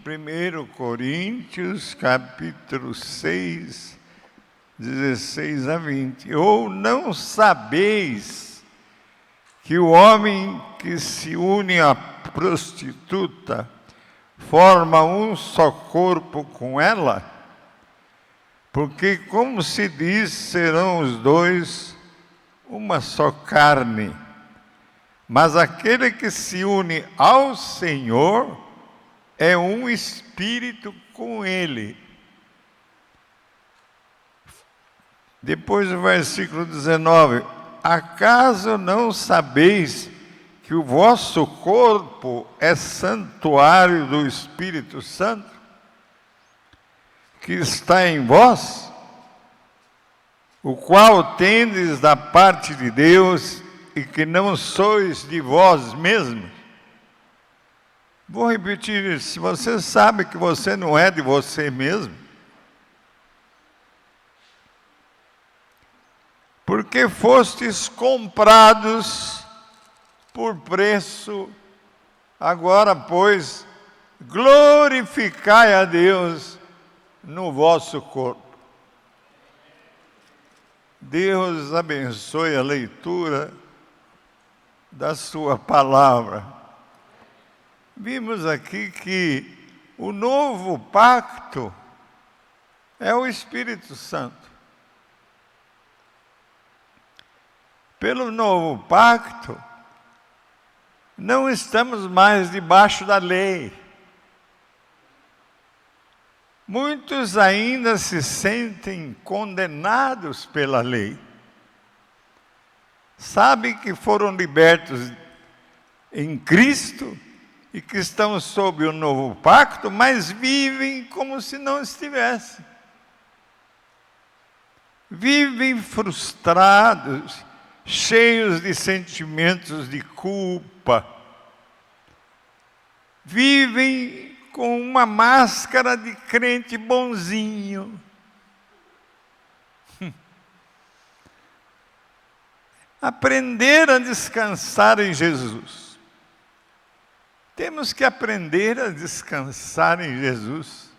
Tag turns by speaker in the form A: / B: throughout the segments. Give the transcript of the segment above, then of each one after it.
A: 1 Coríntios, capítulo 6, 16 a 20. Ou não sabeis que o homem que se une à prostituta forma um só corpo com ela? Porque, como se diz, serão os dois uma só carne. Mas aquele que se une ao Senhor é um espírito com Ele. Depois do versículo 19. Acaso não sabeis que o vosso corpo é santuário do Espírito Santo, que está em vós, o qual tendes da parte de Deus, e que não sois de vós mesmos? Vou repetir isso. Se você sabe que você não é de você mesmo, porque fostes comprados por preço, agora, pois, glorificai a Deus no vosso corpo. Deus abençoe a leitura da sua palavra. Vimos aqui que o novo pacto é o Espírito Santo. Pelo novo pacto, não estamos mais debaixo da lei. Muitos ainda se sentem condenados pela lei. Sabem que foram libertos em Cristo e que estão sob o novo pacto, mas vivem como se não estivessem. Vivem frustrados, cheios de sentimentos de culpa. Vivem com uma máscara de crente bonzinho. Aprender a descansar em Jesus. Temos que aprender a descansar em Jesus.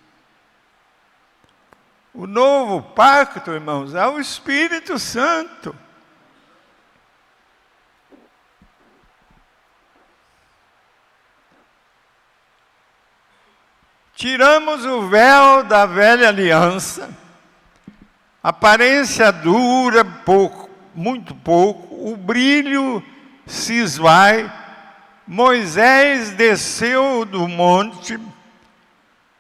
A: O novo pacto, irmãos, é o Espírito Santo. Tiramos o véu da velha aliança, aparência dura, muito pouco, o brilho se esvai. Moisés desceu do monte,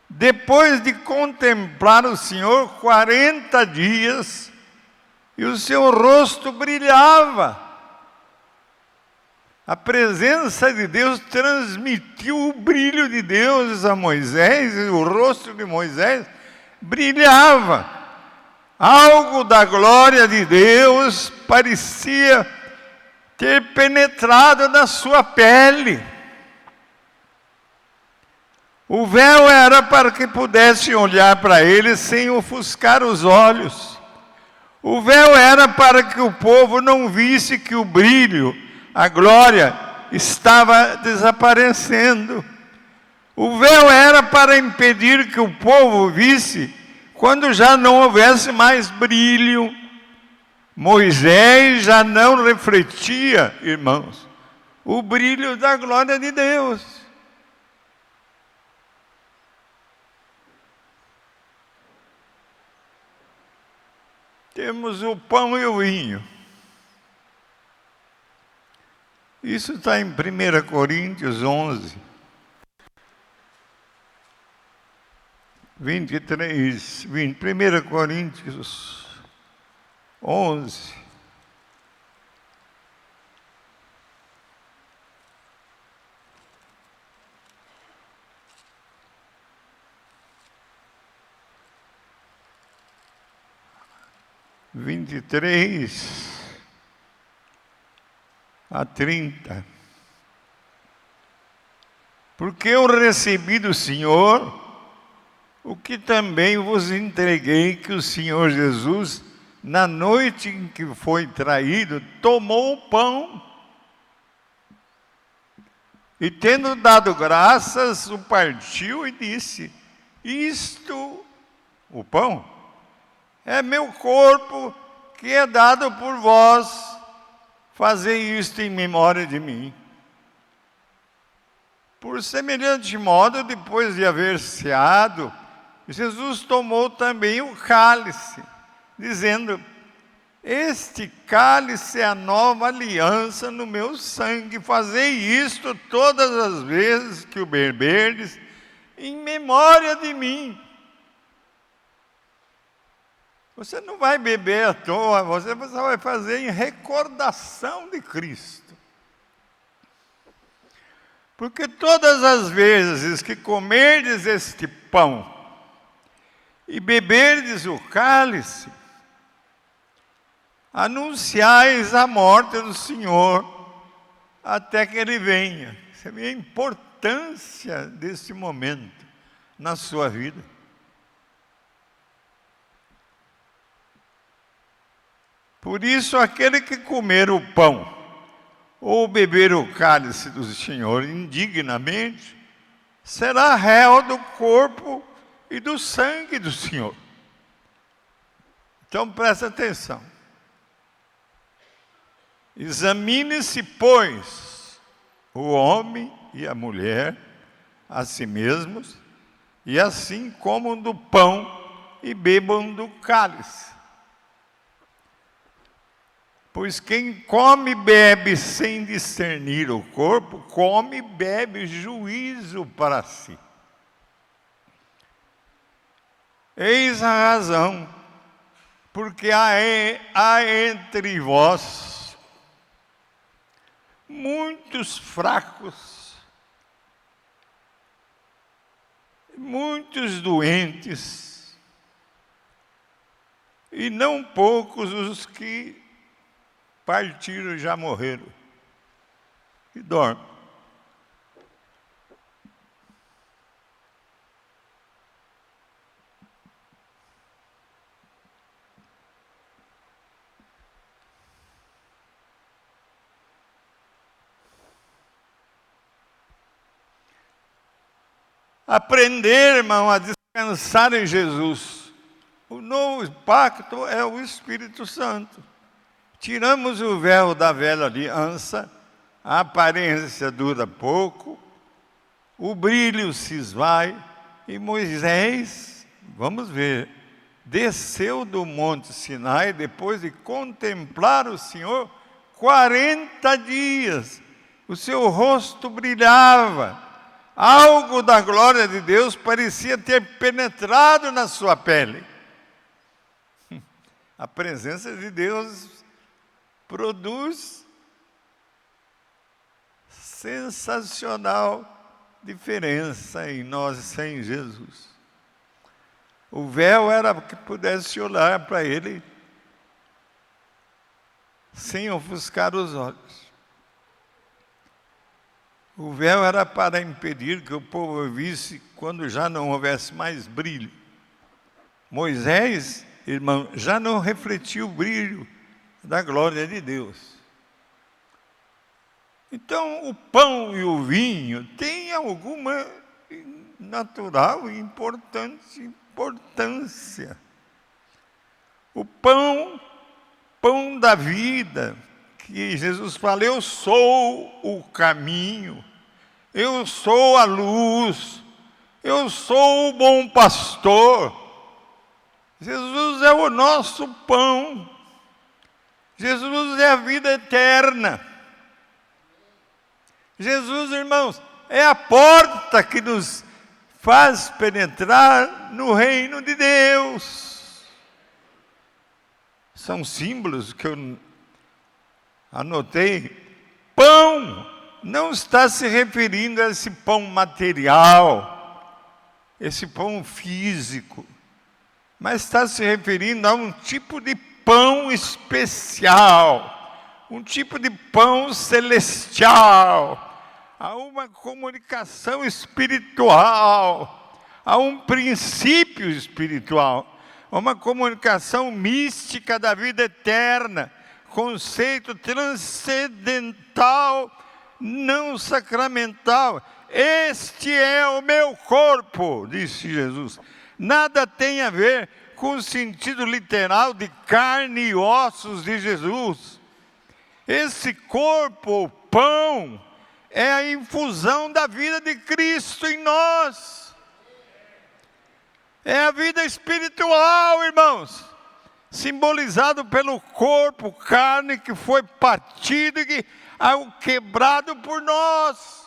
A: depois de contemplar o Senhor 40 dias, e o seu rosto brilhava. A presença de Deus transmitiu o brilho de Deus a Moisés, e o rosto de Moisés brilhava. Algo da glória de Deus parecia ter penetrado na sua pele. O véu era para que pudessem olhar para ele sem ofuscar os olhos. O véu era para que o povo não visse que o brilho, a glória, estava desaparecendo. O véu era para impedir que o povo visse quando já não houvesse mais brilho. Moisés já não refletia, irmãos, o brilho da glória de Deus. Temos o pão e o vinho. Isso está em 1 Coríntios 11, 23, 20. 1 Coríntios 11. Vinte e três a 30. Porque eu recebi do Senhor o que também vos entreguei, que o Senhor Jesus, na noite em que foi traído, tomou o pão E tendo dado graças, o partiu e disse: isto, o pão, é meu corpo que é dado por vós, fazei isto em memória de mim. Por semelhante modo, depois de haver ceado, Jesus tomou também o cálice, dizendo: este cálice é a nova aliança no meu sangue, fazei isto todas as vezes que o beberdes, em memória de mim. Você não vai beber à toa, você vai fazer em recordação de Cristo. Porque todas as vezes que comerdes este pão e beberdes o cálice, anunciais a morte do Senhor até que Ele venha. Você vê a importância desse momento na sua vida. Por isso, aquele que comer o pão ou beber o cálice do Senhor indignamente, será réu do corpo e do sangue do Senhor. Então presta atenção. Examine-se, pois, o homem e a mulher a si mesmos, e assim comam do pão e bebam do cálice. Pois quem come e bebe sem discernir o corpo, come e bebe juízo para si. Eis a razão, porque há entre vós muitos fracos, muitos doentes, e não poucos os que partiram e já morreram, e dormem. Aprender, irmão, a descansar em Jesus. O novo pacto é o Espírito Santo. Tiramos o véu da velha aliança, a aparência dura pouco, o brilho se esvai, e Moisés, vamos ver, desceu do monte Sinai depois de contemplar o Senhor 40 dias. O seu rosto brilhava, algo da glória de Deus parecia ter penetrado na sua pele. A presença de Deus produz sensacional diferença em nós sem Jesus. O véu era que pudesse olhar para Ele sem ofuscar os olhos. O véu era para impedir que o povo visse quando já não houvesse mais brilho. Moisés, irmão, já não refletia o brilho da glória de Deus. Então, o pão e o vinho têm alguma natural e importante importância. O pão, pão da vida, que Jesus fala: eu sou o caminho, eu sou a luz, eu sou o bom pastor. Jesus é o nosso pão. Jesus é a vida eterna. Jesus, irmãos, é a porta que nos faz penetrar no reino de Deus. São símbolos que eu anotei. Pão não está se referindo a esse pão material, esse pão físico, mas está se referindo a um tipo de pão especial, um tipo de pão celestial, a uma comunicação espiritual, a um princípio espiritual, a uma comunicação mística da vida eterna, conceito transcendental não sacramental. Este é o meu corpo, disse Jesus. Nada tem a ver com o sentido literal de carne e ossos de Jesus. Esse corpo, o pão, é a infusão da vida de Cristo em nós. É a vida espiritual, irmãos, simbolizado pelo corpo, carne que foi partido e quebrado por nós.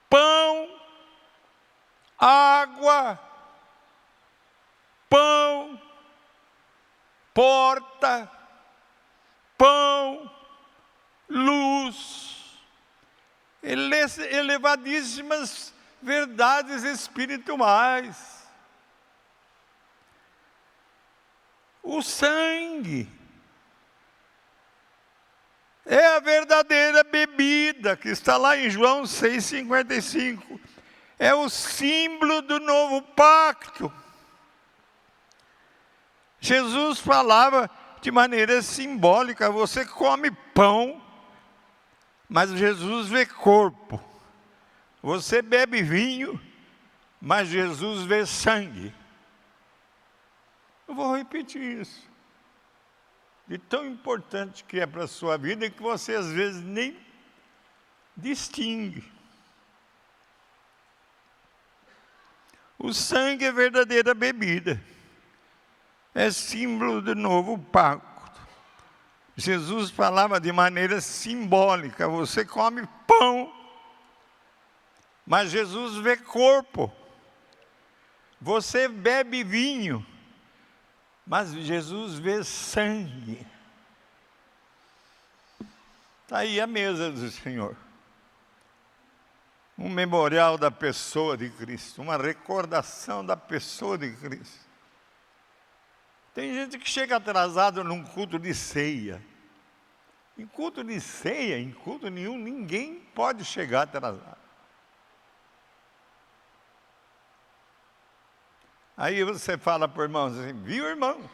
A: Pão, água, pão, porta, pão, luz, elevadíssimas verdades espirituais. O sangue é a verdadeira bebida, que está lá em João 6,55. É o símbolo do novo pacto. Jesus falava de maneira simbólica: você come pão, mas Jesus vê corpo. Você bebe vinho, mas Jesus vê sangue. Eu vou repetir isso. De tão importante que é para a sua vida, e que você às vezes nem distingue. O sangue é verdadeira bebida. É símbolo do novo pacto. Jesus falava de maneira simbólica: você come pão, mas Jesus vê corpo. Você bebe vinho, mas Jesus vê sangue. Está aí a mesa do Senhor. Um memorial da pessoa de Cristo, uma recordação da pessoa de Cristo. Tem gente que chega atrasado num culto de ceia. Em culto de ceia, em culto nenhum, ninguém pode chegar atrasado. Aí você fala para o irmão assim: viu, irmão?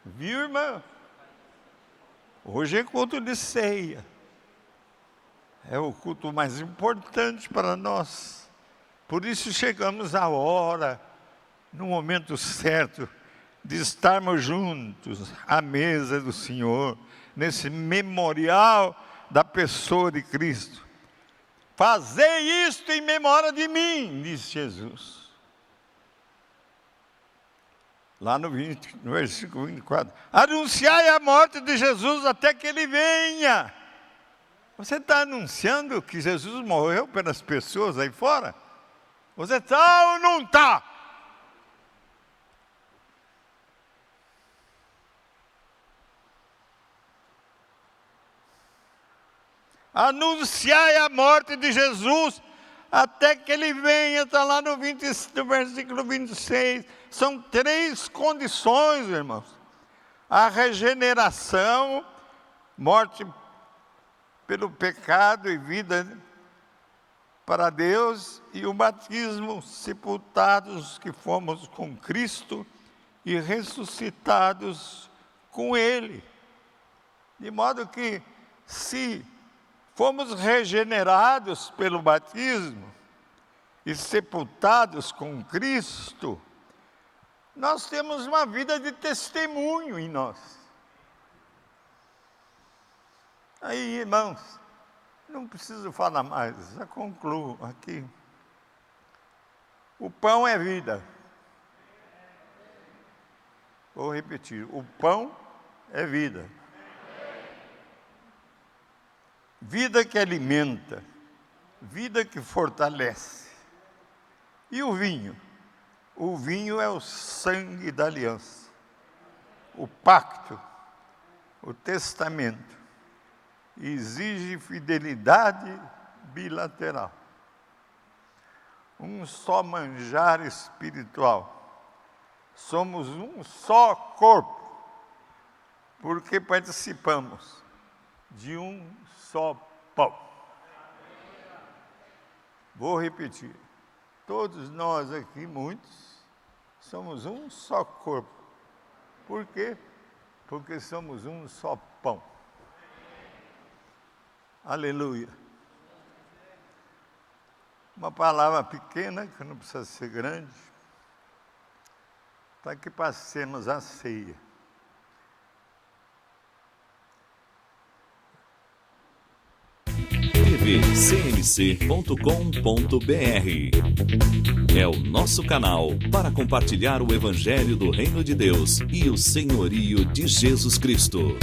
A: Viu, irmão? Hoje é culto de ceia. É o culto mais importante para nós. Por isso chegamos à hora, no momento certo, de estarmos juntos à mesa do Senhor, nesse memorial da pessoa de Cristo. Fazei isto em memória de mim, disse Jesus. Lá no versículo 24. Anunciai a morte de Jesus até que Ele venha. Você está anunciando que Jesus morreu pelas pessoas aí fora? Você está ou não está? Anunciai a morte de Jesus até que Ele venha. Está lá no versículo 26. São 3 condições, irmãos: a regeneração, morte pelo pecado e vida para Deus, e o batismo, sepultados que fomos com Cristo e ressuscitados com Ele. De modo que, se fomos regenerados pelo batismo e sepultados com Cristo, nós temos uma vida de testemunho em nós. Aí, irmãos, não preciso falar mais, já concluo aqui. O pão é vida. Vou repetir: o pão é vida. Vida que alimenta, vida que fortalece. E o vinho? O vinho é o sangue da aliança, o pacto, o testamento. Exige fidelidade bilateral. Um só manjar espiritual. Somos um só corpo, porque participamos de um só pão. Vou repetir: todos nós aqui, muitos, somos um só corpo. Por quê? Porque somos um só pão. Aleluia. Uma palavra pequena, que não precisa ser grande, para que passemos a ceia.
B: tvcmc.com.br é o nosso canal para compartilhar o Evangelho do Reino de Deus e o senhorio de Jesus Cristo.